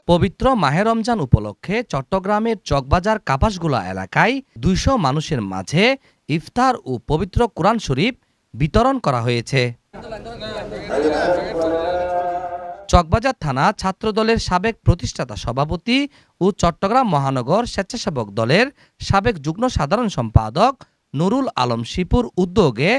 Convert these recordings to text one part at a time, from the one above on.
পবিত্র মাহে রমজান উপলক্ষে চট্টগ্রামের চকবাজার কাপাসগোলা এলাকায় ২০০ মানুষের মাঝে ইফতার ও পবিত্র কোরআন শরীফ বিতরণ করা হয়েছে। চকবাজার থানা ছাত্রদলের সাবেক প্রতিষ্ঠাতা সভাপতি ও চট্টগ্রাম মহানগর স্বেচ্ছাসেবক দলের সাবেক যুগ্ম সাধারণ সম্পাদক নুরুল আলম শিপুর উদ্যোগে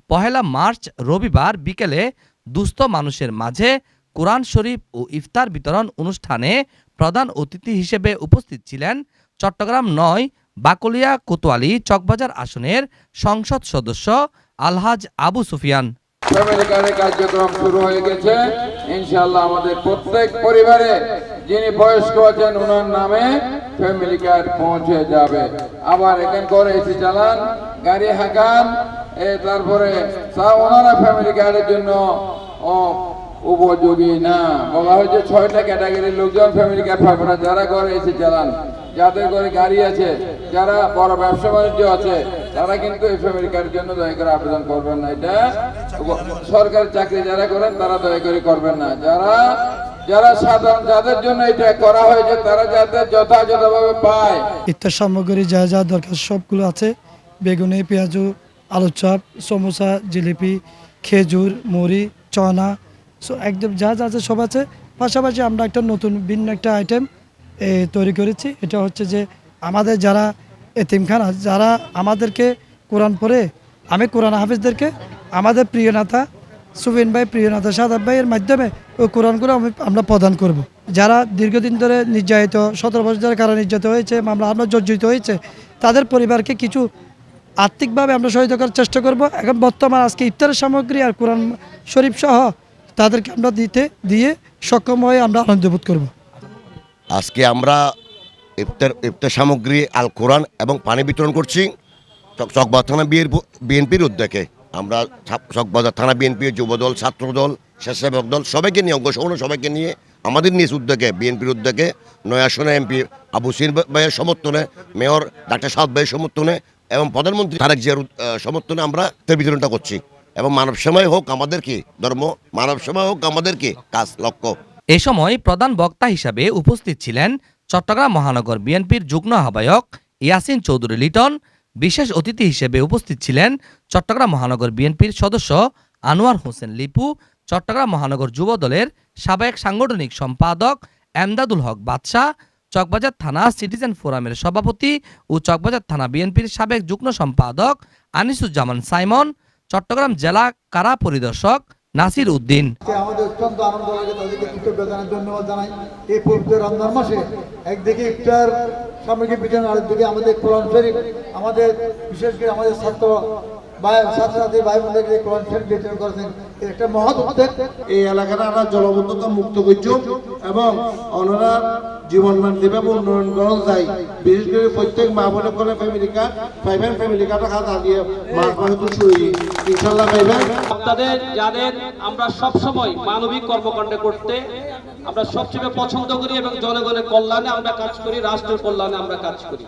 ১ মার্চ রবিবার বিকেলে দুস্থ মানুষের মাঝে কোরআন শরীফ ও ইফতার বিতরণ অনুষ্ঠানে প্রধান অতিথি হিসেবে উপস্থিত ছিলেন চট্টগ্রাম ৯ বাকলিয়া কোতোয়ালি চকবাজার আসনের সংসদ সদস্য আলহাজ আবু সুফিয়ান। ফ্যামিলি কার্ডের কার্যক্রম শুরু হয়ে গেছে। ইনশাআল্লাহ আমাদের প্রত্যেক পরিবারে যিনি বয়স্ক আছেন ওনার নামে ফ্যামিলি কার্ড পৌঁছে যাবে। আবার এখান করে এসি চালান, গাড়ি হাঁকান, তারপরে ওনারা ফ্যামিলি কার্ডের জন্য উপযোগী না। বলা হয়েছে ৬টা ক্যাটাগরির লোকজন ফ্যামিলি কার্ড পাবে না। যারা ঘরে এসে চালান, যাদের ঘরে গাড়ি আছে, যারা বড় ব্যবসা বাণিজ্য আছে, তারা কিন্তু এই ফ্যামিলি কার্ডের জন্য দয়া করে আবেদন করবেন না। এটা সরকারি চাকরি যারা করেন তারা দয়া করে করবেন না। যারা সাধারণ যাদের জন্য এটা করা হয়েছে তারা যাতে যথাযথভাবে পায়। ইত্যাদি সামগ্রী যা যা দরকার সবগুলো আছে। বেগুনি, পেঁয়াজু, আলুর চপ, সমোসা, জিলিপি, খেজুর, মুড়ি, চনা, একদম যা যা আছে সব আছে। পাশাপাশি আমরা একটা নতুন ভিন্ন একটা আইটেম তৈরি করেছি। এটা হচ্ছে যে আমাদের যারা এতিমখানা, যারা আমাদেরকে কোরআন পড়ে, আমি কোরআন হাফিজদেরকে আমাদের প্রিয় নেতা সুফিয়ান ভাই, প্রিয় নেতা সাদাব ভাইয়ের মাধ্যমে ওই কোরআনগুলো আমরা প্রদান করব। যারা দীর্ঘদিন ধরে নির্যাতিত, ১৭ বছর যারা কারা নির্যাতিত হয়েছে, আমরা জর্জরিত হয়েছে, তাদের পরিবারকে কিছু আর্থিকভাবে আমরা সহায়তা করার চেষ্টা করব। এখন বর্তমান আজকে ইফতারের সামগ্রী আর কোরআন শরীফ সহ তাদেরকে আমরা দিয়ে সক্ষম হয়ে আমরা আনন্দ বোধ করব। আজকে আমরা ইফতার সামগ্রী, আল কোরআন এবং পানি বিতরণ করছি চকবাজার থানা বিএনপির উদ্যোগে। আমরা চকবাজার থানা বিএনপির যুবদল, ছাত্রদল, স্বেচ্ছাসেবক দল সবাইকে নিয়ে, অঙ্গসংগঠন সবাইকে নিয়ে আমাদের নিজ উদ্যোগে বিএনপির উদ্যোগে ৯ আসনে এমপি আবু সিন ভাইয়ের সমর্থনে, মেয়র ডাক্তার সাদ ভাইয়ের সমর্থনে এবং প্রধানমন্ত্রী তারেক জিয়ার সমর্থনে আমরা বিতরণটা করছি। এবং মানব সেবাই হোক আমাদের কি ধর্ম, মানব সেবা হোক আমাদের কি কাজ, লক্ষ্য। এ সময় প্রধান বক্তা হিসাবে উপস্থিত ছিলেন চট্টগ্রাম মহানগর বিএনপির যুগ্ম আহ্বায়ক ইয়াসিন চৌধুরী লিটন। বিশেষ অতিথি হিসেবে উপস্থিত ছিলেন চট্টগ্রাম মহানগর বিএনপির সদস্য আনোয়ার হোসেন লিপু, চট্টগ্রাম মহানগর যুব দলের সাবেক সাংগঠনিক সম্পাদক এমদাদুল হক বাদশাহ, চকবাজার থানা সিটিজেন ফোরামের সভাপতি ও চকবাজার থানা বিএনপির সাবেক যুগ্ম সম্পাদক আনিসুজ্জামান সাইমন, চট্টগ্রাম জেলা কারা পরিদর্শক নাসির উদ্দিন। আমাদের অত্যন্ত আনন্দ লাগে, তাদেরকে কৃতজ্ঞতা ধন্যবাদ জানাই। এই পবিত্র রমজান মাসে একদিকে ইফতার সামগ্রী বিতরণ, আরেকদিকে আমাদের কোরআন শরীফ, আমাদের বিশেষ করে আমাদের ছাত্রছাত্রী ভাই বোনদেরকে কোরআন শরীফ বিতরণ করেছেন, একটা মহৎ উদ্যোগ। এই এলাকাটা আমরা জলবদ্ধতা মুক্ত করছি এবং ওনারা জীবনমান দেবে উন্নয়ন করা যায়। বিশেষ করে প্রত্যেক মা বোনের করে ফ্যামিলি কার্ড পাইবেন, ফ্যামিলি কার্ডটা খাতা দিয়ে মাস মাসে শুরু ইনশাল্লাহ পাইবেন। আপনাদের জানেন আমরা সবসময় মানবিক কর্মকাণ্ড করতে আমরা সবচেয়ে পছন্দ করি এবং জনগণের কল্যাণে আমরা কাজ করি, রাষ্ট্রের কল্যাণে আমরা কাজ করি।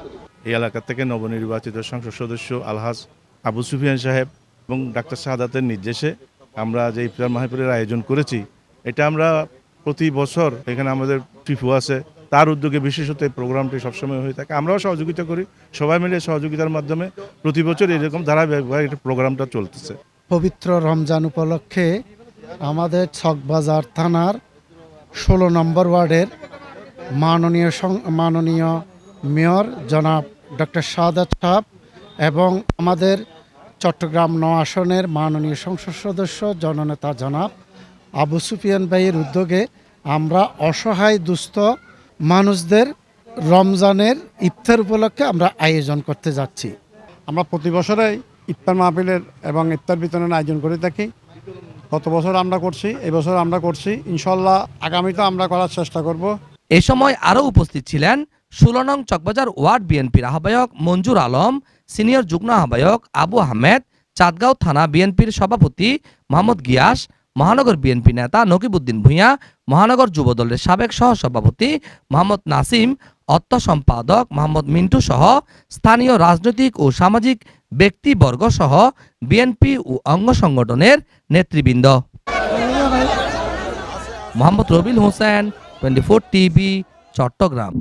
এই এলাকা থেকে নবনির্বাচিত সংসদ সদস্য আলহাজ আবু সুফিয়ান সাহেব এবং ডাক্তার শাহাদাতের নির্দেশে আমরা যে ইফতার মাহফিলের আয়োজন করেছি, এটা আমরা প্রতি বছর এখানে আমাদের টিফু আছে, তার উদ্যোগে বিশেষত এই প্রোগ্রামটি সবসময় হয়ে থাকে। আমরাও সহযোগিতা করি, সবাই মিলে সহযোগিতার মাধ্যমে প্রতি বছর এরকম ধারাবাহিকভাবে এটা প্রোগ্রামটা চলতেছে। পবিত্র রমজান উপলক্ষে আমাদের চকবাজার থানার ১৬ নম্বর ওয়ার্ডের মাননীয় মেয়র জনাব ডক্টর শাহাদাত সাহেব এবং আমাদের চট্টগ্রাম ৯ আসনের মাননীয় সংসদ সদস্য জননেতা জনাব আবু সুফিয়ান ভাইয়ের উদ্যোগে আমরা অসহায় দুস্থ মানুষদের রমজানের ইফতার উপলক্ষে আমরা আয়োজন করতে যাচ্ছি। আমরা প্রতি বছরে ইফতার মাহফিলের এবং ইফতার বিতরণের আয়োজন করে থাকি। গত বছর আমরা করছি, এবছর আমরা করছি, ইনশাল্লাহ আগামীতে আমরা করার চেষ্টা করব। এ সময় আরও উপস্থিত ছিলেন ১৬ নং চকবাজার ওয়ার্ড বিএনপির আহ্বায়ক মঞ্জুর আলম, সিনিয়র যুগ্ম আহ্বায়ক আবু আহমেদ, চাঁদগাঁও থানা বিএনপির সভাপতি মোহাম্মদ গিয়াস, মহানগর বিএনপি নেতা নকিবউদ্দিন ভূঁইয়া, মহানগর যুবদলের সাবেক সহসভাপতি মোহাম্মদ নাসিম, অর্থ সম্পাদক মোহাম্মদ মিন্টু সহ স্থানীয় রাজনৈতিক ও সামাজিক ব্যক্তিবর্গ সহ বিএনপি ও অঙ্গ সংগঠনের নেতৃবৃন্দ। মোহাম্মদ রবিল হোসেন, 24 টিভি, চট্টগ্রাম।